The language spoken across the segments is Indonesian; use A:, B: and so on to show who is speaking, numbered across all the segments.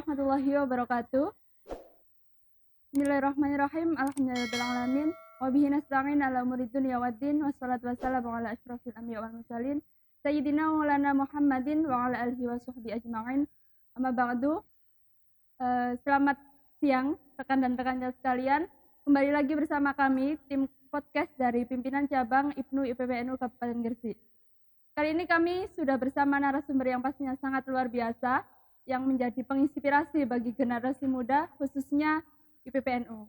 A: warahmatullahi wabarakatuh. Bismillahirrahmanirrahim. Alhamdulillahirrahmanirrahim. Wabihi nasta'in ala umuri dunya waddin. Wassalatu wassalamu ala asyrafil anbiya wal mursalin Sayyidina Maulana Muhammadin wa ala alihi wa sahbihi ajma'in. Amma ba'du. Selamat siang rekan dan rekan sekalian. Kembali lagi bersama kami tim podcast dari pimpinan cabang IPNU IPPNU Kabupaten Gresik. Kali ini kami sudah bersama narasumber yang pastinya sangat luar biasa yang menjadi penginspirasi bagi generasi muda khususnya IPPNU.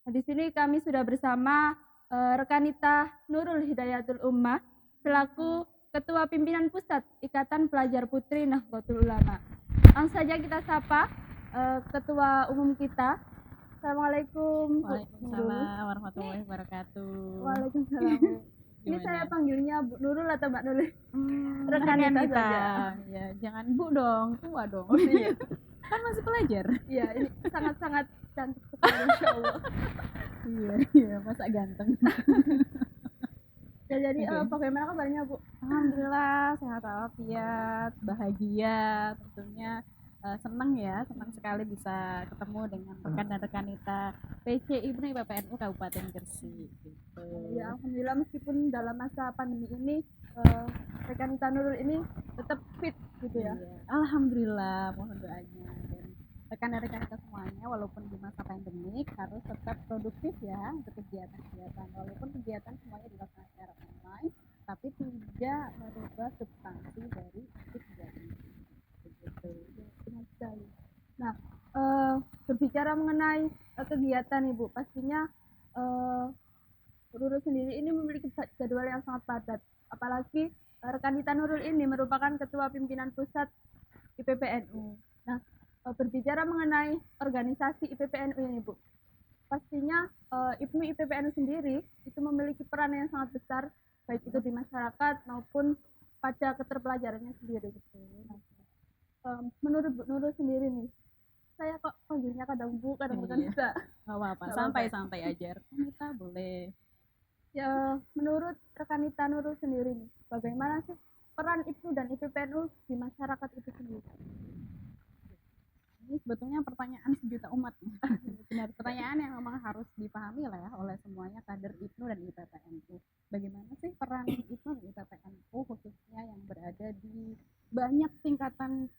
A: Nah, di sini kami sudah bersama Rekanita Nurul Hidayatul Ummah selaku Ketua Pimpinan Pusat Ikatan Pelajar Putri Nahdlatul Ulama. Langsung saja kita sapa Ketua Umum kita. Assalamualaikum.
B: Waalaikumsalam warahmatullahi wabarakatuh.
A: Waalaikumsalam. Ini saya panggilnya Bu Nurul atau Mbak Nurul?
B: Rekanita saja. Ya, jangan Bu dong, tua dong.
A: Oh, iya.
B: Kan masih pelajar.
A: Iya, ini sangat-sangat cantik sekali, insyaallah.
B: Iya, masa ganteng.
A: Ya, jadi bagaimana kabarnya Bu?
B: Alhamdulillah sehat walafiat, bahagia tentunya. Senang sekali bisa ketemu dengan rekan dan rekanita PC IPNU IPPNU Kabupaten Gresik gitu.
A: Ya, alhamdulillah meskipun dalam masa pandemi ini rekanita Nurul ini tetap fit gitu ya.
B: Iya, alhamdulillah, mohon doanya. Dan rekan dan rekanita semuanya walaupun di masa pandemik harus tetap produktif ya untuk kegiatan-kegiatan. Walaupun kegiatan semuanya dilakukan secara online, tapi tidak merubah substansi dari kegiatan begitu.
A: Benar sekali. Nah, berbicara mengenai kegiatan Ibu, pastinya Nurul sendiri ini memiliki jadwal yang sangat padat. Apalagi Rekanita Nurul ini merupakan Ketua Pimpinan Pusat IPPNU. Nah, berbicara mengenai organisasi IPPNU ini Bu, pastinya IPNU IPPNU sendiri itu memiliki peran yang sangat besar, baik itu di masyarakat maupun pada keterpelajarannya sendiri gitu. Nah, menurut Bu Nurul sendiri nih, saya kok panggilnya kadang Bu, kadang bukan bisa.
B: Nggak apa-apa, santai-santai aja. Kita boleh.
A: Ya, menurut Rekanita Nurul sendiri nih, bagaimana sih peran IPNU dan IPPNU di masyarakat itu sendiri?
B: Ini sebetulnya pertanyaan sejuta umat. Benar, pertanyaan yang memang harus dipahami lah ya oleh semuanya kader IPNU dan IPPNU. Bagaimana sih peran IPNU dan IPPNU khususnya yang berada di banyak tingkatan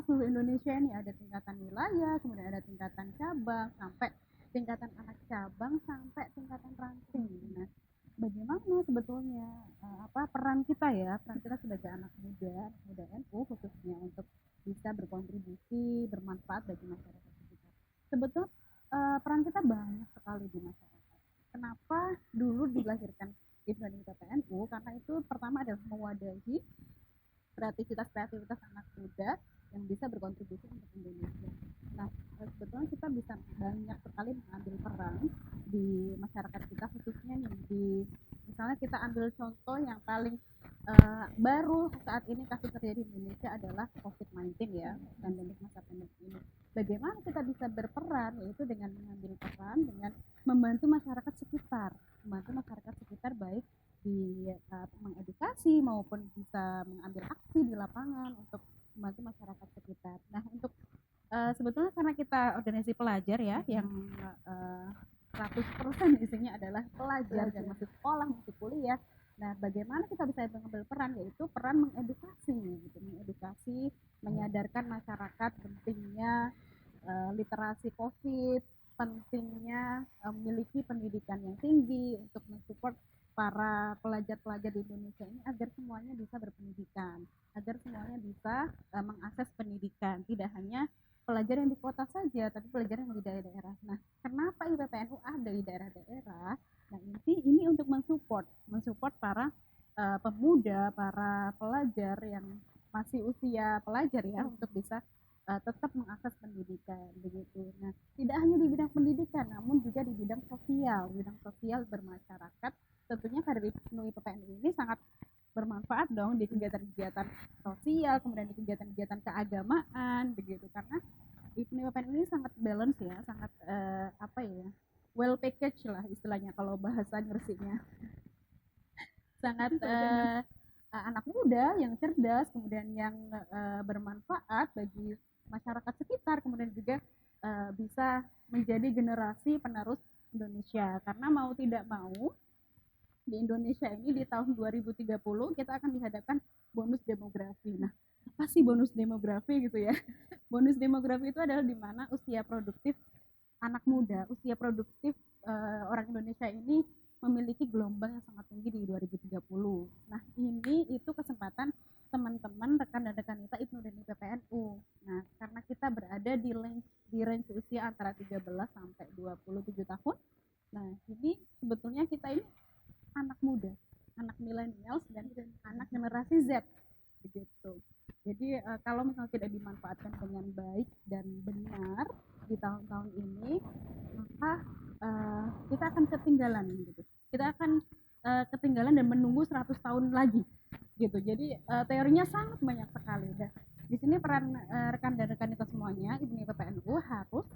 B: seluruh Indonesia ini, ada tingkatan wilayah, kemudian ada tingkatan cabang, sampai tingkatan anak cabang, sampai tingkatan ranting. Nah, bagaimana sebetulnya peran kita sebagai anak muda NU khususnya untuk bisa berkontribusi, bermanfaat bagi masyarakat kita. Sebetulnya peran kita banyak sekali di masyarakat. Kenapa dulu dilahirkan IPNU dan IPPNU? Karena itu pertama adalah mewadahi kreativitas anak muda yang bisa berkontribusi untuk Indonesia. Nah, sebetulnya kita bisa banyak sekali mengambil peran di masyarakat kita, khususnya di misalnya kita ambil contoh yang paling baru saat ini kasus terjadi di Indonesia adalah COVID-19 ya, pandemik masa pandemi ini. Bagaimana kita bisa berperan, yaitu dengan mengambil peran dengan membantu masyarakat sekitar baik di mengedukasi maupun bisa mengambil aksi di lapangan untuk membantu masyarakat sekitar. Nah, untuk sebetulnya karena kita organisasi pelajar ya yang 100% isinya adalah pelajar dan masih sekolah, masih kuliah. Nah, bagaimana kita bisa mengambil peran, yaitu peran mengedukasi, menyadarkan masyarakat pentingnya literasi COVID, pentingnya memiliki pendidikan yang tinggi untuk mensupport para pelajar-pelajar di Indonesia ini agar semuanya bisa berpendidikan, agar semuanya bisa mengakses pendidikan, tidak hanya pelajar yang di kota saja, tapi pelajar yang di daerah-daerah. Nah, kenapa IPPNU ada di daerah-daerah? Nah, ini untuk mensupport para pemuda, para pelajar yang masih usia pelajar ya, untuk bisa tetap mengakses pendidikan begitu. Nah, tidak hanya di bidang pendidikan, namun juga di bidang sosial bermasyarakat. Tentunya kader IPNU IPPNU ini sangat bermanfaat dong di kegiatan-kegiatan sosial, kemudian di kegiatan-kegiatan keagamaan begitu, karena IPNU IPPNU ini sangat balance ya, sangat well package lah istilahnya kalau bahasa Gresiknya. Sangat anak muda yang cerdas, kemudian yang bermanfaat bagi masyarakat sekitar, kemudian juga bisa menjadi generasi penerus Indonesia. Karena mau tidak mau di Indonesia ini di tahun 2030 kita akan dihadapkan bonus demografi. Nah, apa sih bonus demografi gitu ya? Bonus demografi itu adalah di mana usia produktif anak muda, usia produktif orang Indonesia ini memiliki gelombang yang sangat tinggi di 2030. Nah, ini itu kesempatan teman-teman, rekan dan rekan kita IPNU dan IPPNU. Nah, karena kita berada di range usia antara 13 sampai 27 tahun. Nah, ini sebetulnya kita ini anak muda, anak millennials dan anak generasi Z begitu. Jadi kalau misalnya tidak dimanfaatkan dengan baik dan benar di tahun-tahun ini, maka kita akan ketinggalan gitu. Kita akan ketinggalan dan menunggu 100 tahun lagi gitu. Jadi teorinya sangat banyak sekali. Dan di sini peran rekan dan rekan kita semuanya, IPNU PPNU harus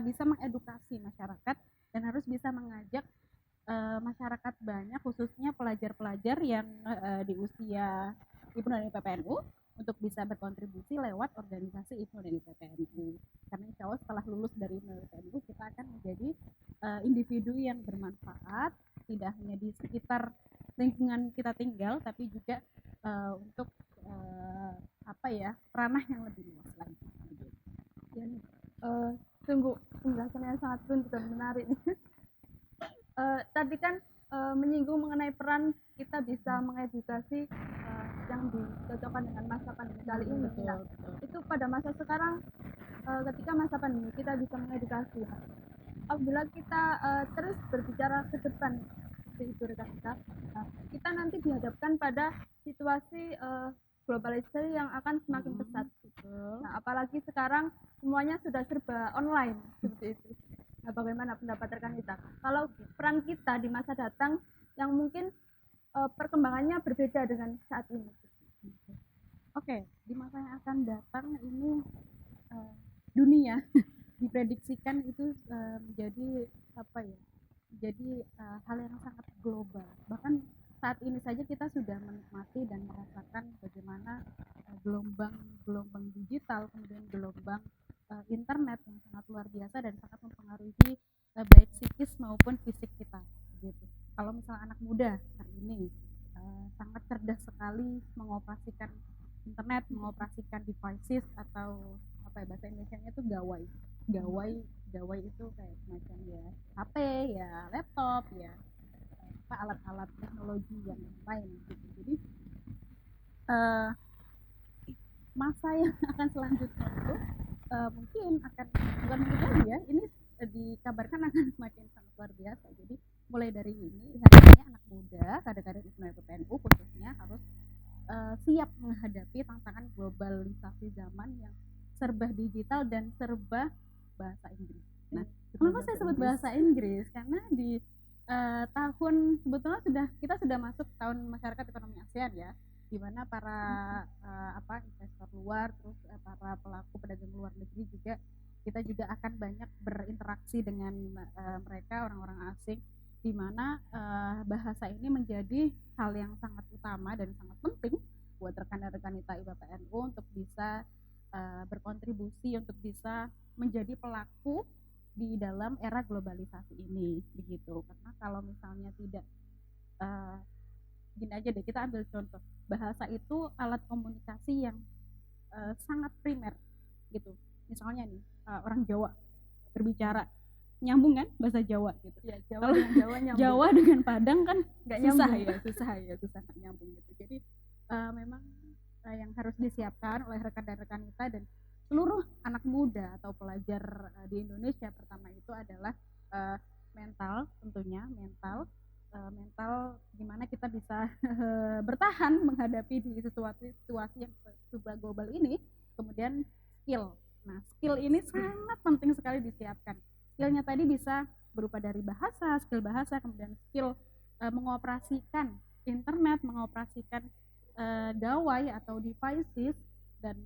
B: bisa mengedukasi masyarakat dan harus bisa mengajak masyarakat banyak, khususnya pelajar-pelajar yang di usia IPNU dan IPPNU untuk bisa berkontribusi lewat organisasi IPNU dan IPPNU. Karena insya Allah setelah lulus dari IPNU dan IPPNU kita akan menjadi individu yang bermanfaat, tidak hanya di sekitar lingkungan kita tinggal, tapi juga untuk ranah yang lebih luas lagi.
A: Dan sungguh penjelasannya sangat runtuh dan menarik. Tadi kan menyinggung mengenai peran kita bisa mengedukasi yang dicocokkan dengan masa pandemi kali ini. Nah, itu pada masa sekarang ketika masa pandemi kita bisa mengedukasi. Nah, apabila kita terus berbicara ke depan itu rekan kita, kita nanti dihadapkan pada situasi globalisasi yang akan semakin pesat. Nah, apalagi sekarang semuanya sudah serba online seperti itu. Nah, bagaimana pendapat rekan kita? Kalau peran kita di masa datang yang mungkin perkembangannya berbeda dengan saat ini.
B: Oke, di masa yang akan datang ini dunia diprediksikan itu menjadi hal yang sangat global. Bahkan saat ini saja kita sudah menikmati dan merasakan bagaimana gelombang digital, kemudian gelombang internet yang sangat luar biasa dan sangat mempengaruhi baik psikis maupun fisik kita gitu. Kalau misalnya anak muda hari ini sangat cerdas sekali mengoperasikan internet, mengoperasikan devices atau bahasa Indonesianya itu gawai itu kayak semacam ya HP, ya laptop, ya alat-alat teknologi yang lain gitu. Jadi masa yang akan selanjutnya itu mungkin bukan lagi ya, ini dikabarkan akan semakin sangat luar biasa. Jadi mulai dari ini hari ini anak muda, kader-kader IPNU PPNU khususnya harus siap menghadapi tantangan globalisasi zaman yang serba digital dan serba bahasa Inggris. Nah, kenapa saya sebut bahasa Inggris? Karena di tahun sebetulnya kita sudah masuk tahun masyarakat ekonomi ASEAN ya, di mana para investor luar, terus para pelaku pedagang luar negeri juga kita juga akan banyak berinteraksi dengan mereka, orang-orang asing, di mana bahasa ini menjadi hal yang sangat utama dan sangat penting buat rekan-rekan kita IPPNU untuk bisa berkontribusi, untuk bisa menjadi pelaku di dalam era globalisasi ini begitu. Karena kalau misalnya tidak gini aja deh, kita ambil contoh, bahasa itu alat komunikasi yang sangat primer gitu. Misalnya nih orang Jawa berbicara nyambung kan bahasa Jawa gitu ya. Kalau Jawa dengan Padang kan susah nyambung gitu. Jadi memang yang harus disiapkan oleh rekan dan rekan kita dan seluruh anak muda atau pelajar di Indonesia pertama itu adalah mental, tentunya mental gimana kita bisa bertahan menghadapi di situasi yang serba global ini. Kemudian skill. Nah, skill ini sangat penting sekali disiapkan. Skillnya tadi bisa berupa dari skill bahasa, kemudian skill mengoperasikan internet, mengoperasikan gawai atau devices, dan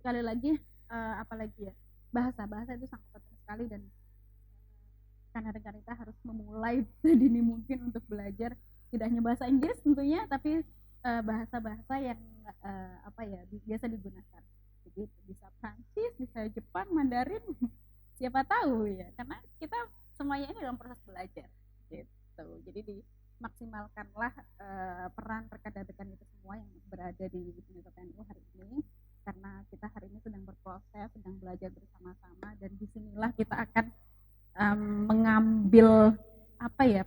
B: sekali lagi apalagi ya, bahasa itu sangat penting sekali. Dan rekan-rekan kita harus memulai sedini mungkin untuk belajar tidak hanya bahasa Inggris tentunya, tapi bahasa-bahasa yang biasa digunakan. begitu, bisa Prancis, bisa Jepang, Mandarin, siapa tahu ya, karena kita semuanya ini dalam proses belajar gitu. Jadi dimaksimalkanlah peran rekan-rekan itu semua yang berada di Hipnu PPNU hari ini, karena kita hari ini sedang berproses, sedang belajar bersama-sama, dan disinilah kita akan mengambil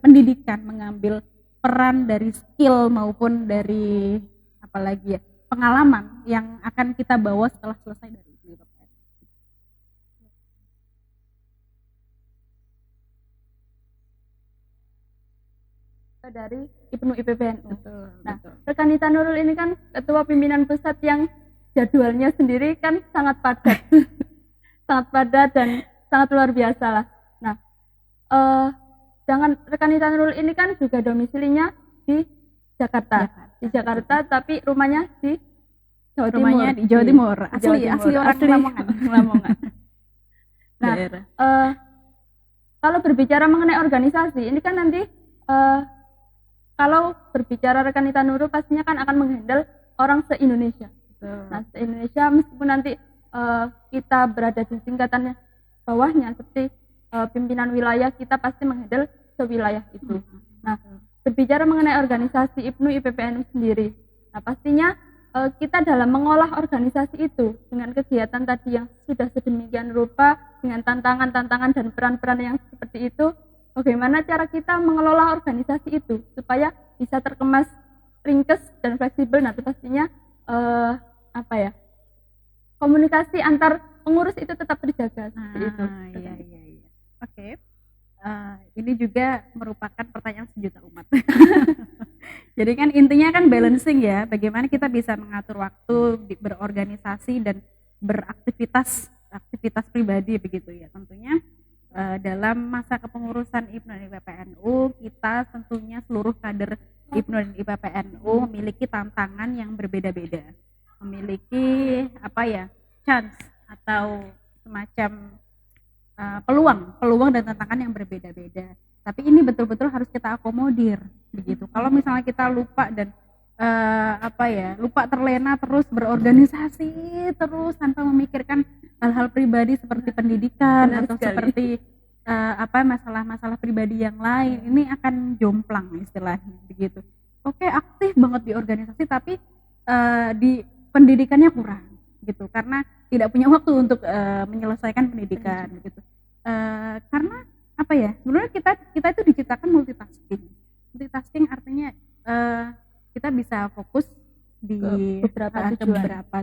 B: pendidikan, mengambil peran dari skill maupun dari apalagi ya, pengalaman yang akan kita bawa setelah selesai dari Hipnu PPNU.
A: Dari Hipnu IPPNU.
B: Betul,
A: Nah,
B: betul.
A: rekan Nita Nurul ini kan ketua pimpinan pusat yang jadwalnya sendiri kan sangat padat, sangat padat dan sangat luar biasa lah. Nah, dengan rekan Nita Nurul ini kan juga domisilinya di Jakarta, di Jakarta, tapi rumahnya di Jawa Timur.
B: Rumahnya di Jawa Timur, asli orang
A: Lamongan. Nah, kalau berbicara mengenai organisasi, ini kan nanti kalau berbicara rekan Nita Nurul pastinya kan akan menghandle orang se-Indonesia. Nah, se-Indonesia meskipun nanti kita berada di tingkatan bawahnya seperti pimpinan wilayah, kita pasti menghandle sewilayah itu. Nah, berbicara mengenai organisasi Hipnu IPPNU sendiri, nah pastinya kita dalam mengolah organisasi itu dengan kegiatan tadi yang sudah sedemikian rupa, dengan tantangan-tantangan dan peran-peran yang seperti itu, bagaimana cara kita mengelola organisasi itu supaya bisa terkemas ringkes dan fleksibel. Nah, itu pastinya komunikasi antar pengurus itu tetap terjaga seperti itu.
B: Iya. Oke. Ini juga merupakan pertanyaan sejuta umat. Jadi kan intinya kan balancing ya, bagaimana kita bisa mengatur waktu berorganisasi dan beraktivitas pribadi begitu ya. Tentunya dalam masa kepengurusan Hipnu dan IPPNU, kita tentunya seluruh kader Hipnu dan IPPNU memiliki tantangan yang berbeda-beda, memiliki chance atau semacam peluang dan tantangan yang berbeda-beda. Tapi ini betul-betul harus kita akomodir begitu. Kalau misalnya kita lupa dan lupa terlena terus berorganisasi terus tanpa memikirkan hal-hal pribadi seperti pendidikan atau seperti masalah-masalah pribadi yang lain, ini akan jomplang istilahnya begitu. Oke, aktif banget di organisasi tapi di pendidikannya kurang gitu, karena tidak punya waktu untuk menyelesaikan pendidikan gitu. Karena sebenarnya kita itu diciptakan multitasking artinya kita bisa fokus di beberapa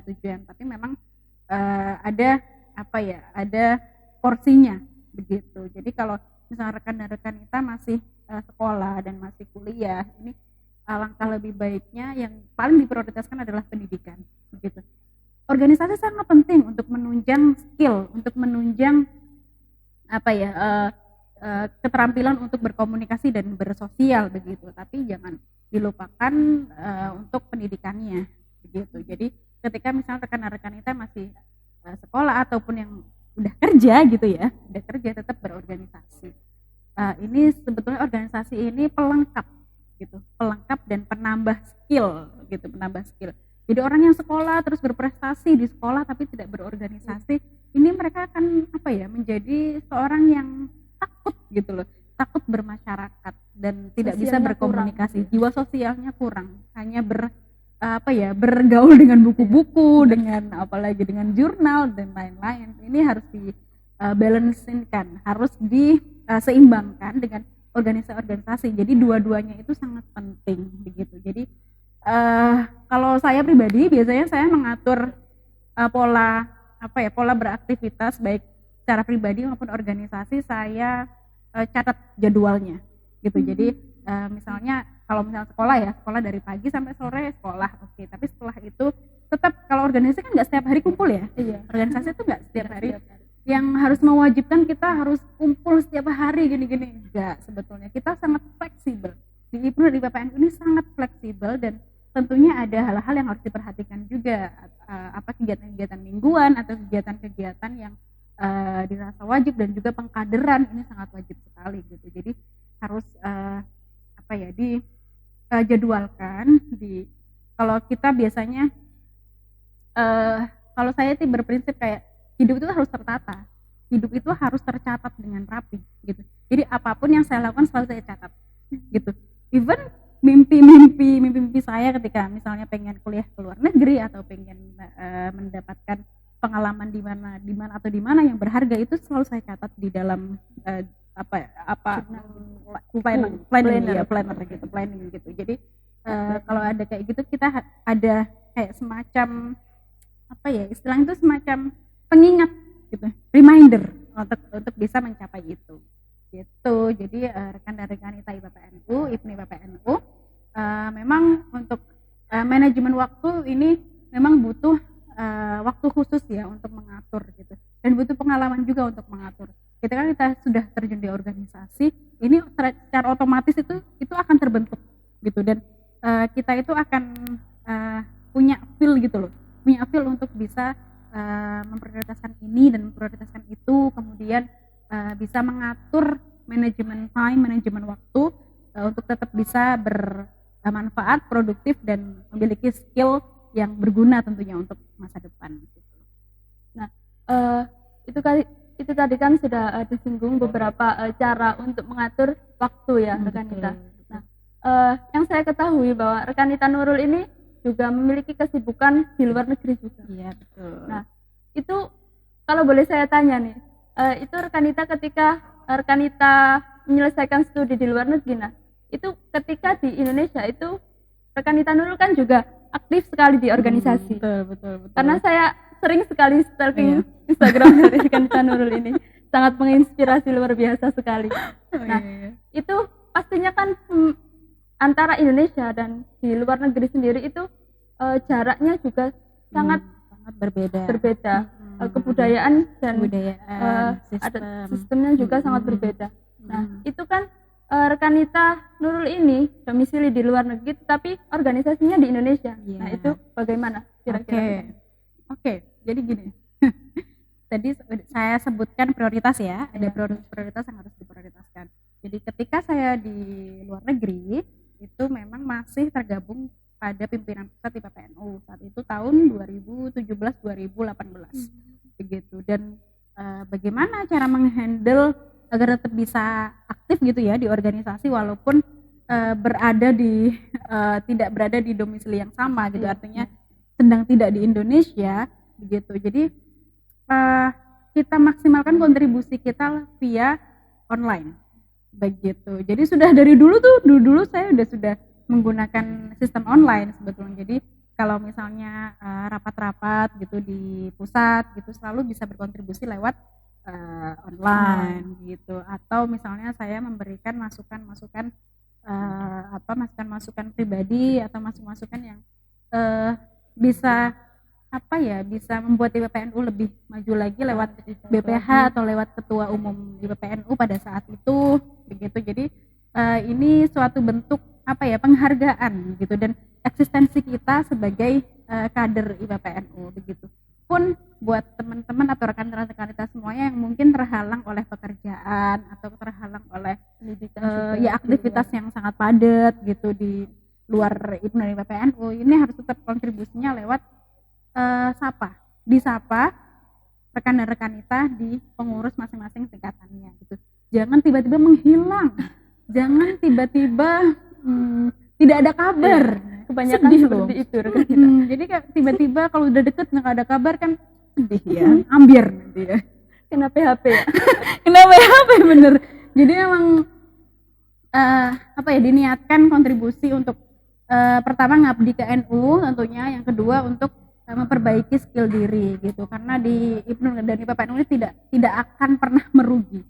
B: tujuan, tapi memang ada porsinya begitu. Jadi kalau misalnya rekan dan rekan kita masih sekolah dan masih kuliah, ini alangkah lebih baiknya yang paling diprioritaskan adalah pendidikan begitu. Organisasi sangat penting untuk menunjang skill, untuk menunjang keterampilan untuk berkomunikasi dan bersosial begitu, tapi jangan dilupakan untuk pendidikannya begitu. Jadi ketika misalnya rekan-rekan kita masih sekolah ataupun yang udah kerja gitu ya, tetap berorganisasi. Ini sebetulnya organisasi ini pelengkap dan penambah skill. Jadi orang yang sekolah terus berprestasi di sekolah tapi tidak berorganisasi, ini mereka akan menjadi seorang yang takut bermasyarakat dan tidak bisa berkomunikasi, jiwa sosialnya kurang, hanya bergaul dengan buku-buku, dengan apalagi dengan jurnal dan lain-lain. Ini harus dibalancekan, harus diseimbangkan dengan organisasi. Jadi dua-duanya itu sangat penting begitu. Jadi kalau saya pribadi biasanya saya mengatur pola beraktivitas baik secara pribadi maupun organisasi, saya catat jadwalnya gitu. Jadi misalnya kalau misalnya sekolah dari pagi sampai sore sekolah, oke. Tapi setelah itu tetap, kalau organisasi kan nggak setiap hari kumpul ya. Iya. Organisasi itu nggak setiap hari yang harus mewajibkan kita harus kumpul setiap hari gini-gini. Enggak, sebetulnya kita sangat fleksibel. Di Hipnu dan di PPNU ini sangat fleksibel, dan tentunya ada hal-hal yang harus diperhatikan juga, kegiatan-kegiatan mingguan atau kegiatan-kegiatan yang dirasa wajib, dan juga pengkaderan ini sangat wajib sekali gitu. Jadi harus dijadwalkan. Kalau kita biasanya kalau saya sih berprinsip kayak hidup itu harus tertata, hidup itu harus tercatat dengan rapi gitu. Jadi apapun yang saya lakukan selalu saya catat gitu. Even mimpi saya ketika misalnya pengen kuliah ke luar negeri atau pengen mendapatkan pengalaman di mana atau di mana yang berharga, itu selalu saya catat di dalam planning gitu. Jadi kalau ada kayak gitu, kita ada kayak semacam istilahnya itu semacam pengingat gitu, reminder untuk bisa mencapai itu gitu. Jadi rekan dan rekanita IPPNU, IPNI PPNU, memang untuk manajemen waktu ini memang butuh waktu khusus ya untuk mengatur gitu, dan butuh pengalaman juga untuk mengatur. Ketika kita sudah terjun di organisasi ini, secara otomatis itu akan terbentuk gitu, dan kita itu akan punya feel gitu loh, punya feel untuk bisa memprioritaskan ini dan memprioritaskan itu, kemudian bisa mengatur manajemen time, manajemen waktu untuk tetap bisa bermanfaat, produktif, dan memiliki skill yang berguna tentunya untuk masa depan gitu.
A: Nah, itu tadi kan sudah disinggung beberapa cara untuk mengatur waktu ya rekanita. Nah, yang saya ketahui bahwa rekanita Nurul ini juga memiliki kesibukan di luar negeri juga.
B: Iya, betul.
A: Nah, itu kalau boleh saya tanya nih, itu rekanita ketika rekanita menyelesaikan studi di luar negeri, nah itu ketika di Indonesia itu rekanita Nurul kan juga aktif sekali di organisasi.
B: Betul.
A: Karena saya sering sekali stalking Instagram dari rekanita Nurul ini, sangat menginspirasi, luar biasa sekali. Nah, itu pastinya kan antara Indonesia dan di luar negeri sendiri itu jaraknya juga sangat berbeda. Kebudayaan dan sistemnya juga sangat berbeda. Nah, itu kan rekanita Nurul ini domisili di luar negeri tapi organisasinya di Indonesia. Nah, itu bagaimana kira-kira?
B: Oke, jadi gini. Tadi saya sebutkan prioritas ya, ada prioritas yang harus diprioritaskan. Jadi ketika saya di luar negeri itu memang masih tergabung pada pimpinan pusat IPPNU saat itu tahun 2017-2018 begitu. Dan bagaimana cara menghandle agar tetap bisa aktif gitu ya di organisasi walaupun tidak berada di domisili yang sama gitu, artinya sedang tidak di Indonesia begitu. Jadi kita maksimalkan kontribusi kita via online begitu. Jadi sudah dari dulu saya sudah menggunakan sistem online sebetulnya. Jadi kalau misalnya rapat-rapat gitu di pusat gitu selalu bisa berkontribusi lewat online gitu, atau misalnya saya memberikan masukan pribadi atau masukan yang bisa bisa membuat IPPNU lebih maju lagi lewat BPH atau lewat ketua umum IPPNU pada saat itu begitu. Jadi ini suatu bentuk penghargaan gitu dan eksistensi kita sebagai kader IPPNU begitu. Pun buat teman-teman atau rekan-rekan kita semuanya yang mungkin terhalang oleh pekerjaan atau terhalang oleh aktivitas yang sangat padat gitu di luar IPPNU, ini harus tetap kontribusinya lewat disapa rekan dan rekanita di pengurus masing-masing tingkatannya gitu. Jangan tiba-tiba menghilang, jangan tiba-tiba tidak ada kabar.
A: Kebanyakan
B: sedih
A: seperti
B: loh.
A: Itu rekan kita.
B: Jadi kayak tiba-tiba kalau udah deket nggak ada kabar kan sedih ya, ambiar nanti ya.
A: Kena PHP ya.
B: Kena PHP bener. Jadi memang diniatkan kontribusi untuk pertama ngabdi ke NU tentunya, yang kedua untuk memperbaiki skill diri gitu, karena di IPNU dan IPPNU ini tidak akan pernah merugi.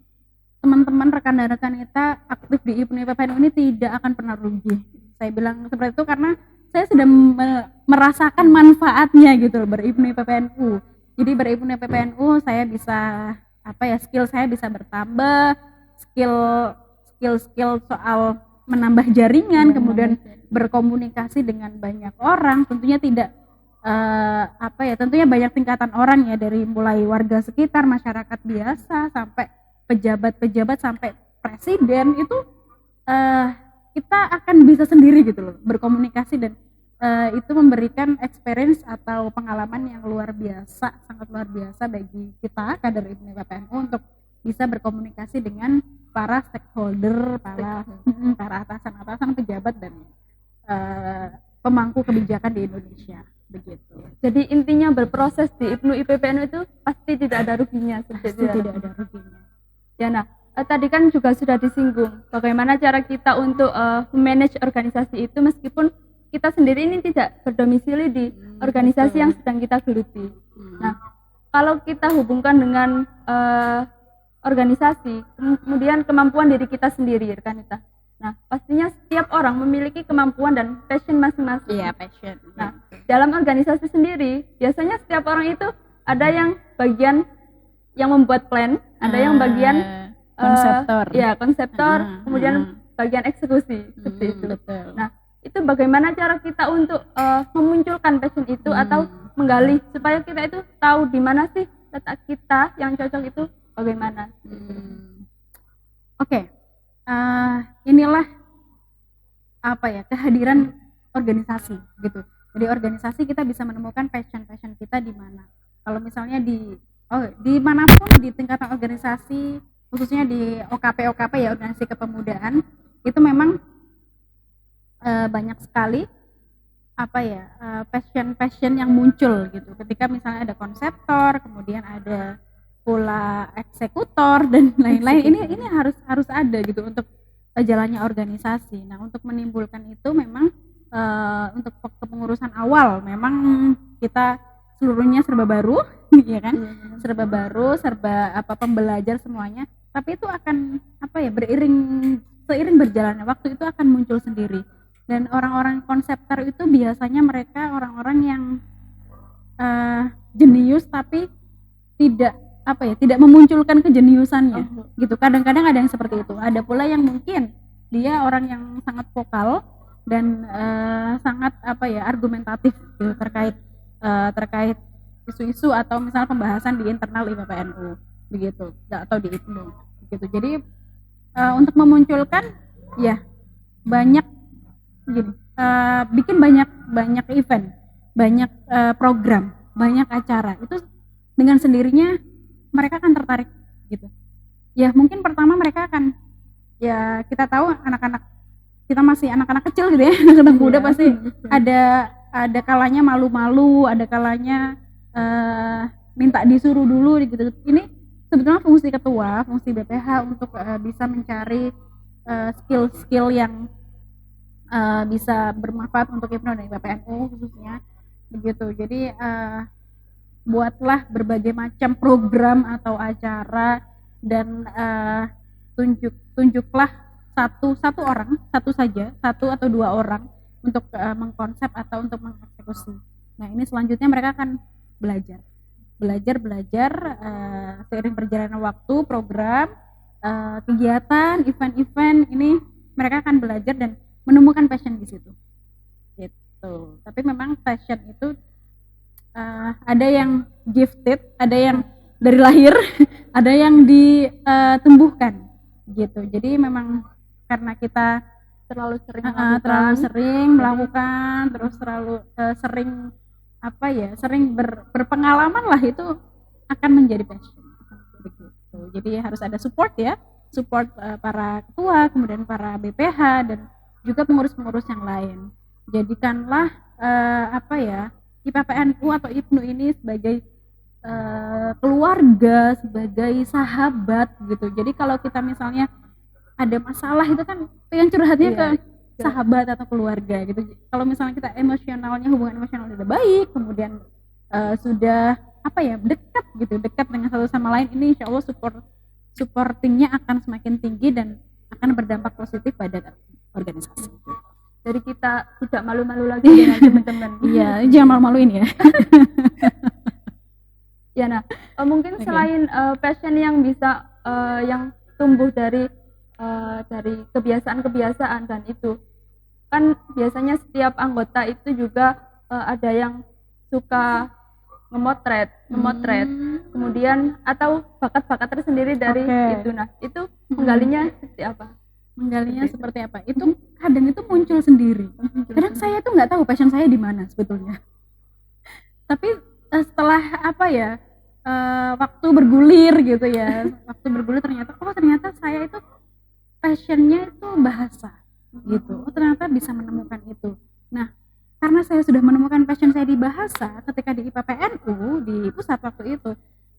B: Teman-teman rekan dan rekan kita aktif di IPNU IPPNU ini tidak akan pernah rugi. Saya bilang seperti itu karena saya sudah merasakan manfaatnya gitu loh ber-IPNU IPPNU. Jadi ber-IPNU IPPNU saya bisa skill saya bisa bertambah, skill soal menambah jaringan, kemudian berkomunikasi dengan banyak orang, tentunya tentunya banyak tingkatan orang ya, dari mulai warga sekitar, masyarakat biasa sampai pejabat-pejabat sampai presiden itu kita akan bisa sendiri gitu loh berkomunikasi dan itu memberikan experience atau pengalaman yang luar biasa, sangat luar biasa bagi kita kader IPNU PPNU untuk bisa berkomunikasi dengan para stakeholder, para atasan-atasan, pejabat dan pemangku kebijakan di Indonesia, begitu.
A: Jadi intinya berproses di IPNU IPPNU itu pasti tidak ada ruginya,
B: tidak ada ruginya.
A: Ya, nah tadi kan juga sudah disinggung bagaimana cara kita untuk manage organisasi itu meskipun kita sendiri ini tidak berdomisili di organisasi yang sedang kita geluti. Nah, kalau kita hubungkan dengan organisasi, kemudian kemampuan diri kita sendiri, kan kita. Nah, pastinya setiap orang memiliki kemampuan dan passion masing-masing.
B: Iya, passion.
A: Nah, dalam organisasi sendiri, biasanya setiap orang itu ada yang bagian yang membuat plan, ada yang bagian
B: konseptor.
A: Konseptor, kemudian bagian eksekusi, seperti itu.
B: Betul.
A: Nah, itu bagaimana cara kita untuk memunculkan passion itu atau menggali supaya kita itu tahu di mana sih letak kita yang cocok itu bagaimana.
B: Oke. Inilah kehadiran organisasi gitu. Jadi organisasi kita bisa menemukan passion kita di mana. Kalau misalnya di manapun di tingkatan organisasi, khususnya di OKP ya, organisasi kepemudaan, itu memang banyak sekali passion yang muncul gitu. Ketika misalnya ada konseptor, kemudian ada pula eksekutor dan lain-lain. Ini harus ada gitu untuk jalannya organisasi. Nah, untuk menimbulkan itu memang untuk kepengurusan awal memang kita seluruhnya serba baru, ya kan? Serba baru, serba pembelajar semuanya. Tapi itu akan seiring berjalannya waktu itu akan muncul sendiri. Dan orang-orang konseptor itu biasanya mereka orang-orang yang jenius tapi tidak memunculkan kejeniusannya gitu. Kadang-kadang ada yang seperti itu. Ada pula yang mungkin dia orang yang sangat vokal dan sangat argumentatif gitu, terkait isu-isu atau misalnya pembahasan di internal IPPNU begitu, atau di IPNU begitu. Jadi untuk memunculkan banyak bikin banyak event, banyak program, banyak acara, itu dengan sendirinya mereka akan tertarik gitu. Ya mungkin pertama mereka akan, kita tahu anak-anak kita masih anak-anak kecil gitu ya, anak-anak muda pasti ada kalanya malu-malu, ada kalanya minta disuruh dulu gitu. Ini sebetulnya fungsi ketua, fungsi BPH untuk bisa mencari skill-skill yang bisa bermanfaat untuk IPNU dan IPPNU khususnya begitu. Jadi buatlah berbagai macam program atau acara dan tunjuklah satu orang, satu atau dua orang untuk mengkonsep atau untuk mengeksekusi. Nah, ini selanjutnya mereka akan belajar seiring berjalannya waktu, program, kegiatan, event-event ini mereka akan belajar dan menemukan passion di situ. Gitu. Tapi memang passion itu ada yang gifted, ada yang dari lahir, ada yang ditumbuhkan gitu. Jadi memang karena kita
A: terlalu
B: sering melakukan, terus terlalu sering berpengalaman lah, itu akan menjadi passion begitu. Jadi harus ada support para ketua, kemudian para BPH dan juga pengurus-pengurus yang lain. Jadikanlah IPPNU atau IPNU ini sebagai keluarga, sebagai sahabat gitu. Jadi kalau kita misalnya ada masalah itu kan pengen curhatnya ke sahabat atau keluarga gitu. Kalau misalnya kita hubungan emosional tidak baik, kemudian sudah dekat dengan satu sama lain, ini insya Allah supportingnya akan semakin tinggi dan akan berdampak positif pada organisasi.
A: Jadi kita tidak malu-malu lagi dengan teman-teman.
B: Iya, jangan malu-maluin ya.
A: Ya, nah mungkin selain passion yang bisa yang tumbuh dari kebiasaan dan itu kan biasanya setiap anggota itu juga ada yang suka memotret, kemudian atau bakat-bakat tersendiri dari itu. Nah, itu menggalinya seperti apa?
B: menggalinya seperti apa itu kadang itu muncul sendiri. Kadang saya tuh nggak tahu passion saya di mana sebetulnya, tapi setelah apa ya, waktu bergulir gitu ya, waktu bergulir ternyata saya itu passionnya itu bahasa gitu. Oh ternyata bisa menemukan itu. Nah karena saya sudah menemukan passion saya di bahasa ketika di IPPNU di pusat waktu itu,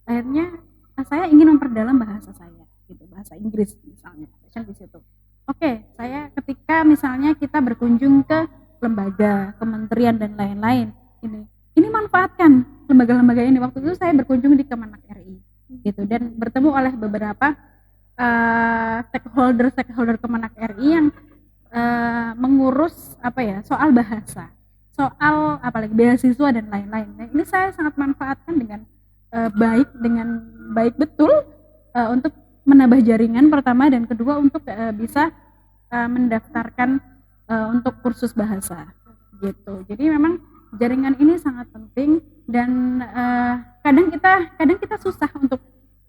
B: akhirnya saya ingin memperdalam bahasa saya gitu, bahasa Inggris misalnya, passion di situ. Oke, saya ketika misalnya kita berkunjung ke lembaga, kementerian dan lain-lain, ini manfaatkan lembaga-lembaga ini. Waktu itu saya berkunjung di Kemenak RI gitu dan bertemu oleh beberapa stakeholder Kemenak RI yang mengurus apa ya, soal bahasa, soal apalagi beasiswa dan lain-lain. Nah, ini saya sangat manfaatkan dengan baik betul untuk menambah jaringan pertama dan kedua untuk bisa mendaftarkan untuk kursus bahasa gitu. Jadi memang jaringan ini sangat penting dan kadang kita susah untuk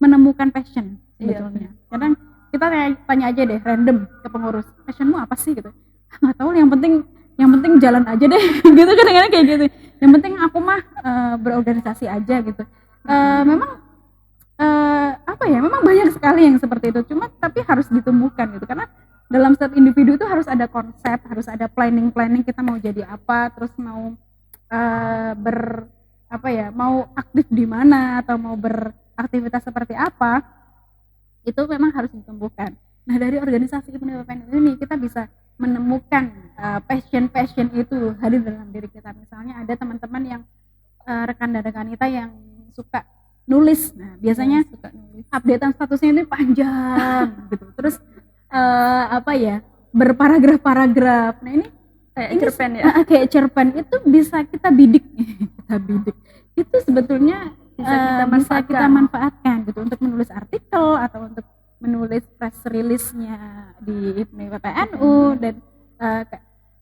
B: menemukan passion sebetulnya. Kadang kita tanya aja deh random ke pengurus, passionmu apa sih gitu, nggak tahu, yang penting jalan aja deh gitu, kadang-kadang kayak gitu, yang penting aku mah berorganisasi aja gitu. Memang apa ya, memang banyak sekali yang seperti itu, cuma tapi harus ditumbuhkan gitu, karena dalam setiap individu itu harus ada konsep, harus ada planning kita mau jadi apa, terus mau mau aktif di mana atau mau beraktivitas seperti apa, itu memang harus ditumbuhkan. Nah dari organisasi IPPNU ini kita bisa menemukan passion itu hadir dalam diri kita. Misalnya ada teman-teman yang rekan-rekan kita yang suka nulis, nah biasanya suka nulis, updatean statusnya itu panjang gitu, terus berparagraf-paragraf. Nah ini kayak cerpen ya, kayak cerpen itu bisa kita bidik itu sebetulnya bisa kita manfaatkan gitu untuk menulis artikel atau untuk menulis press release-nya di IPPNU. Dan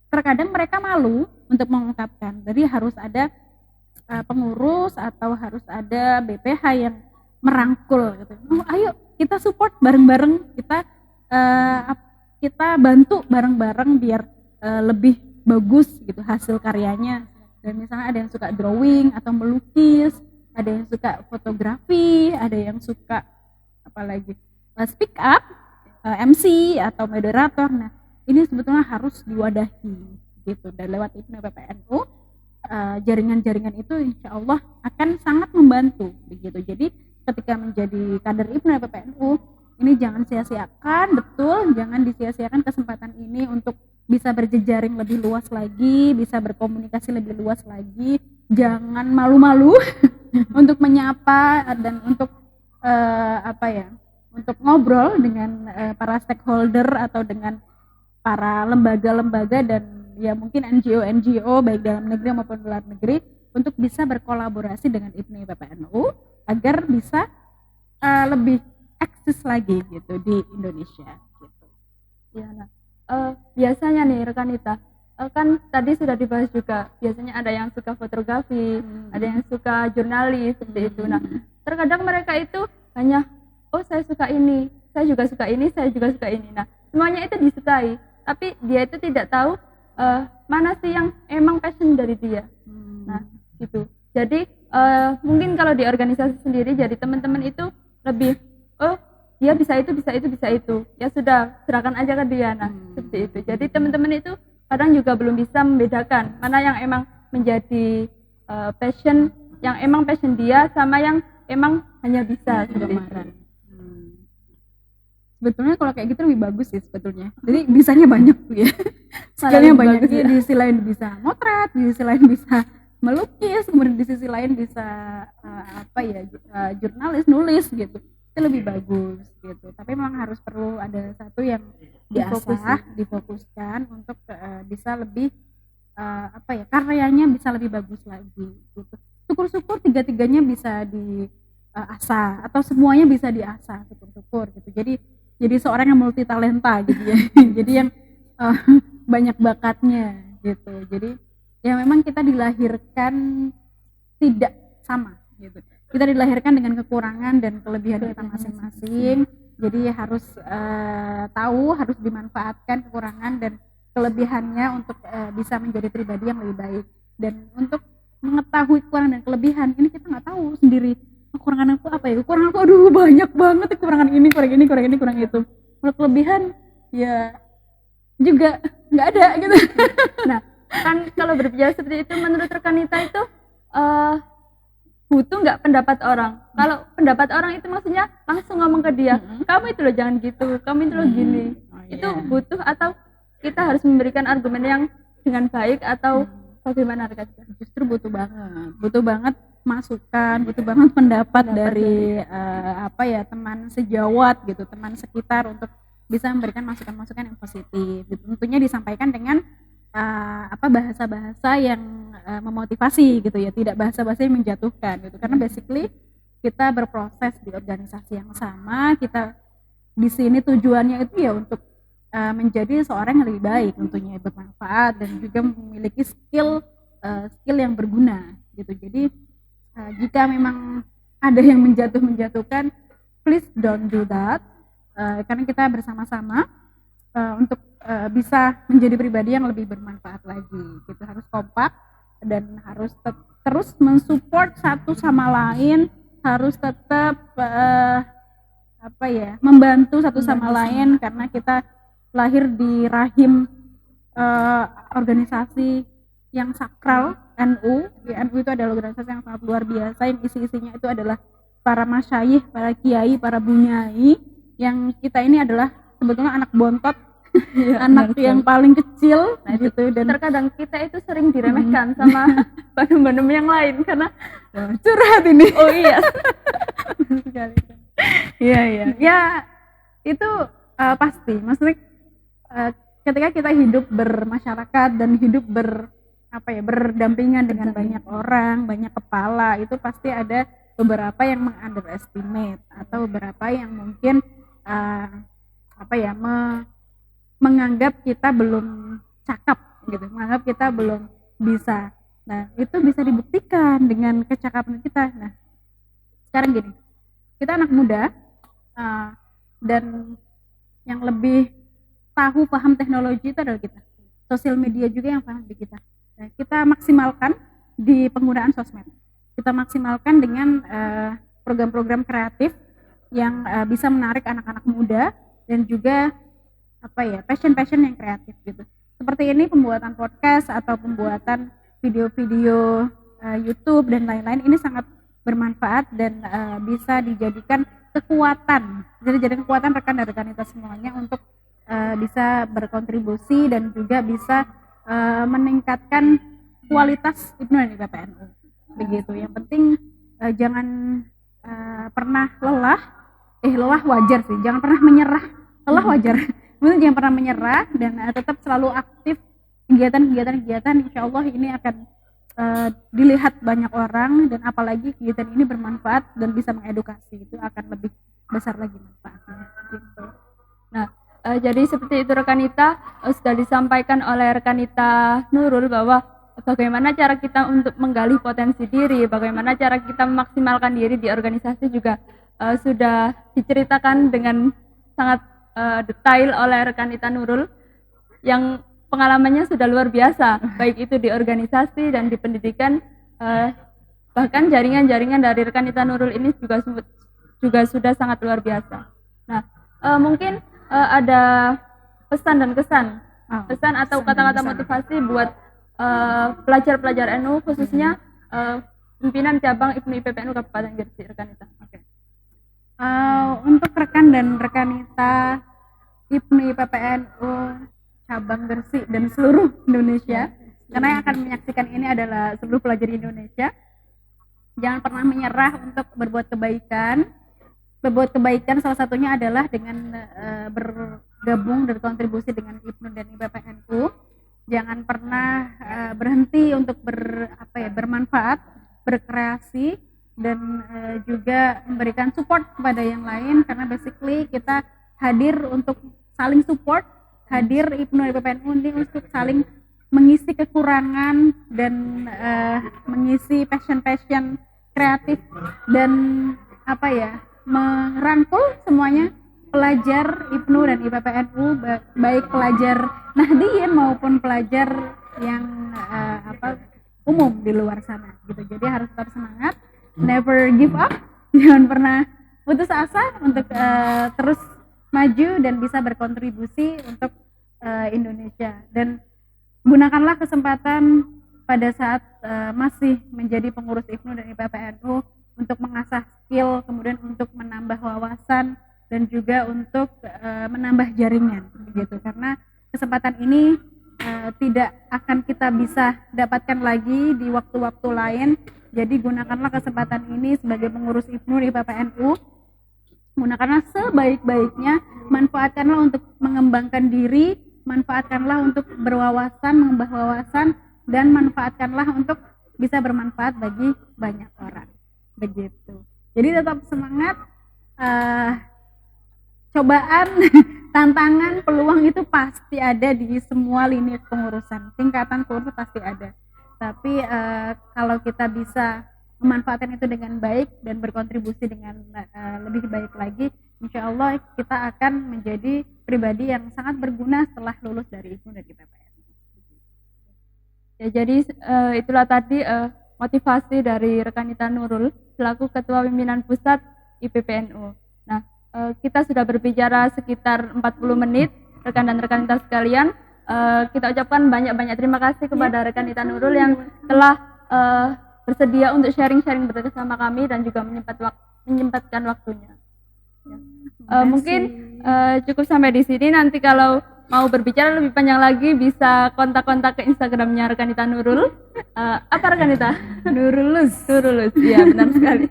B: terkadang mereka malu untuk mengungkapkan, jadi harus ada pengurus atau harus ada BPH yang merangkul gitu. Ayo kita support bareng-bareng, kita bantu bareng-bareng biar lebih bagus gitu hasil karyanya. Dan misalnya ada yang suka drawing atau melukis, ada yang suka fotografi, ada yang suka apalagi speak up, MC atau moderator. Nah ini sebetulnya harus diwadahi gitu, dan lewat IPPNU jaringan-jaringan itu insya Allah akan sangat membantu begitu. Jadi ketika menjadi kader IPPNU ini jangan sia-siakan, betul, jangan disia-siakan kesempatan ini untuk bisa berjejaring lebih luas lagi, bisa berkomunikasi lebih luas lagi. Jangan malu-malu untuk menyapa dan untuk untuk ngobrol dengan para stakeholder atau dengan para lembaga-lembaga dan ya mungkin NGO baik dalam negeri maupun luar negeri, untuk bisa berkolaborasi dengan IPPNU agar bisa lebih eksis lagi gitu di Indonesia gitu.
A: Ya, nah, biasanya nih rekan Ita, kan tadi sudah dibahas juga, biasanya ada yang suka fotografi, ada yang suka jurnalis seperti itu. Nah, terkadang mereka itu hanya saya suka ini, saya juga suka ini, saya juga suka ini. Nah, semuanya itu disukai, tapi dia itu tidak tahu mana sih yang emang passion dari dia. Nah gitu, jadi mungkin kalau di organisasi sendiri jadi teman-teman itu lebih dia bisa itu ya sudah serahkan aja ke dia. Nah seperti itu, jadi teman-teman itu kadang juga belum bisa membedakan mana yang emang menjadi passion, yang emang passion dia sama yang emang hanya bisa seperti itu.
B: Sebetulnya kalau kayak gitu lebih bagus sih sebetulnya, jadi bisanya banyak tuh ya, skillnya banyak ya. Di sisi lain bisa motret, di sisi lain bisa melukis, kemudian di sisi lain bisa jurnalis, nulis gitu, itu lebih bagus gitu. Tapi memang harus perlu ada satu yang difokuskan untuk bisa lebih karyanya bisa lebih bagus lagi gitu. Syukur-syukur tiga-tiganya bisa diasah atau semuanya bisa diasah, syukur-syukur gitu. Jadi seorang yang multi talenta gitu ya. Jadi yang banyak bakatnya gitu. Jadi ya memang kita dilahirkan tidak sama gitu. Kita dilahirkan dengan kekurangan dan kelebihan kita masing-masing. Jadi harus tahu, harus dimanfaatkan kekurangan dan kelebihannya untuk bisa menjadi pribadi yang lebih baik. Dan untuk mengetahui kekurangan dan kelebihan ini kita nggak tahu sendiri, kekurangan aku apa ya, kekurangan aku aduh banyak banget kekurangan ini, kurang itu. Kalau kelebihan ya juga nggak ada gitu.
A: Nah, kan kalau berbicara seperti itu menurut rekanita itu butuh nggak pendapat orang? Kalau pendapat orang itu maksudnya langsung ngomong ke dia, kamu itu loh jangan gitu, kamu itu loh gini. Itu butuh atau kita harus memberikan argumen yang dengan baik atau bagaimana rekanita?
B: Justru butuh banget masukan, butuh banget pendapat dari teman sejawat gitu, teman sekitar untuk bisa memberikan masukan-masukan yang positif gitu. Tentunya disampaikan dengan bahasa-bahasa yang memotivasi gitu ya, tidak bahasa-bahasa yang menjatuhkan gitu. Karena basically kita berproses di organisasi yang sama, kita di sini tujuannya itu ya untuk menjadi seorang yang lebih baik, tentunya bermanfaat dan juga memiliki skill yang berguna gitu. Jadi jika memang ada yang menjatuhkan, please don't do that, karena kita bersama-sama untuk bisa menjadi pribadi yang lebih bermanfaat lagi. Kita harus kompak dan harus terus mensupport satu sama lain, harus tetap membantu satu sama lain, karena kita lahir di rahim organisasi yang sakral, NU. NU itu adalah organisasi yang sangat luar biasa, yang isi-isinya itu adalah para masyayikh, para kiai, para bunyai, yang kita ini adalah sebetulnya anak bontot, anak yang paling kecil gitu. Dan
A: terkadang kita itu sering diremehkan sama bandem-bandem yang lain karena
B: curhat ini.
A: Oh iya.
B: Iya. Ya itu pasti. Maksudnya ketika kita hidup bermasyarakat dan hidup berdampingan dengan banyak orang, banyak kepala, itu pasti ada beberapa yang meng-underestimate atau beberapa yang mungkin menganggap kita belum cakap gitu, menganggap kita belum bisa. Nah, itu bisa dibuktikan dengan kecakapan kita. Nah, sekarang gini, kita anak muda dan yang lebih paham teknologi itu adalah kita. Sosial media juga yang paham di kita. Nah, kita maksimalkan di penggunaan sosmed. Kita maksimalkan dengan program-program kreatif yang bisa menarik anak-anak muda dan juga passion yang kreatif gitu. Seperti ini, pembuatan podcast atau pembuatan video-video YouTube dan lain-lain, ini sangat bermanfaat dan bisa dijadikan kekuatan rekan dan rekan kita semuanya untuk bisa berkontribusi dan juga bisa meningkatkan kualitas IPNU dan IPPNU begitu. Yang penting jangan pernah lelah wajar sih, jangan pernah menyerah. Lelah wajar, kemudian jangan pernah menyerah dan tetap selalu aktif kegiatan, insya Allah ini akan dilihat banyak orang, dan apalagi kegiatan ini bermanfaat dan bisa mengedukasi, itu akan lebih besar lagi manfaatnya gitu.
A: Nah, jadi seperti itu rekanita, sudah disampaikan oleh rekanita Nurul bahwa bagaimana cara kita untuk menggali potensi diri, bagaimana cara kita memaksimalkan diri di organisasi juga sudah diceritakan dengan sangat detail oleh rekanita Nurul yang pengalamannya sudah luar biasa, baik itu di organisasi dan di pendidikan. Bahkan jaringan-jaringan dari rekanita Nurul ini juga sudah sangat luar biasa. Nah, mungkin ada pesan dan kesan atau kata-kata motivasi buat pelajar-pelajar NU, khususnya pimpinan cabang IPNU IPPNU Kabupaten Gresik, rekanita.
B: Untuk rekan dan rekanita IPNU IPPNU cabang Gresik dan seluruh Indonesia, karena yang akan menyaksikan ini adalah seluruh pelajar Indonesia, jangan pernah menyerah untuk berbuat kebaikan. Salah satunya adalah dengan bergabung dan kontribusi dengan IPNU dan IPPNU. Jangan pernah berhenti untuk bermanfaat, berkreasi, dan juga memberikan support kepada yang lain, karena basically kita hadir untuk saling support, hadir IPNU IPPNU ini untuk saling mengisi kekurangan dan mengisi passion kreatif dan merangkul semuanya pelajar IPNU dan IPPNU, baik pelajar Nahdliyin maupun pelajar yang umum di luar sana gitu. Jadi harus tetap semangat, never give up, jangan pernah putus asa untuk terus maju dan bisa berkontribusi untuk Indonesia. Dan gunakanlah kesempatan pada saat masih menjadi pengurus IPNU dan IPPNU untuk mengasah skill, kemudian untuk menambah wawasan dan juga untuk menambah jaringan begitu. Karena kesempatan ini tidak akan kita bisa dapatkan lagi di waktu-waktu lain. Jadi gunakanlah kesempatan ini sebagai pengurus IPNU dan IPPNU. Gunakanlah sebaik-baiknya, manfaatkanlah untuk mengembangkan diri, manfaatkanlah untuk berwawasan, mengembang wawasan, dan manfaatkanlah untuk bisa bermanfaat bagi banyak orang. Begitu. Jadi tetap semangat, cobaan, tantangan, peluang itu pasti ada di semua lini pengurusan, tingkatan pengurus pasti ada. Tapi kalau kita bisa memanfaatkan itu dengan baik dan berkontribusi dengan lebih baik lagi, insya Allah kita akan menjadi pribadi yang sangat berguna setelah lulus dari IPNU dan IPPN.
A: Ya, jadi itulah tadi motivasi dari rekan kita Nurul selaku Ketua Pimpinan Pusat IPPNU. Nah, kita sudah berbicara sekitar 40 menit, rekan dan rekan kita sekalian. Kita ucapkan banyak-banyak terima kasih kepada rekan kita Nurul yang telah bersedia untuk sharing-sharing bersama kami dan juga menyempatkan waktunya. Ya. Mungkin cukup sampai di sini. Nanti kalau mau berbicara lebih panjang lagi bisa kontak-kontak ke Instagramnya rekanita Nurul. Apa rekanita? Nurulus. Iya, benar sekali.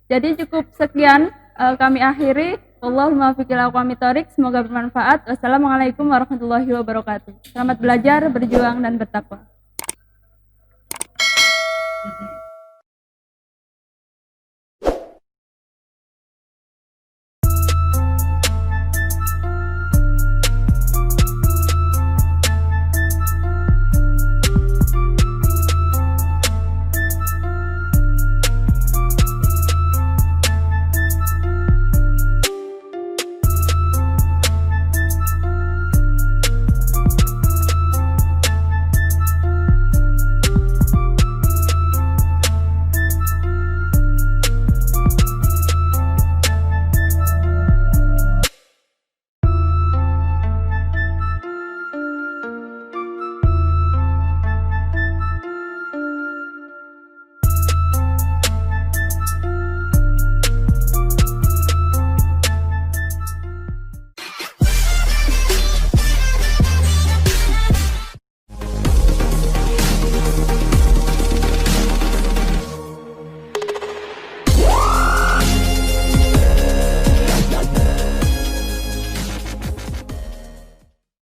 A: Jadi cukup sekian kami akhiri. Allahumma fiqil aqwami thoriq. Semoga bermanfaat. Wassalamualaikum warahmatullahi wabarakatuh. Selamat belajar, berjuang dan bertakwa.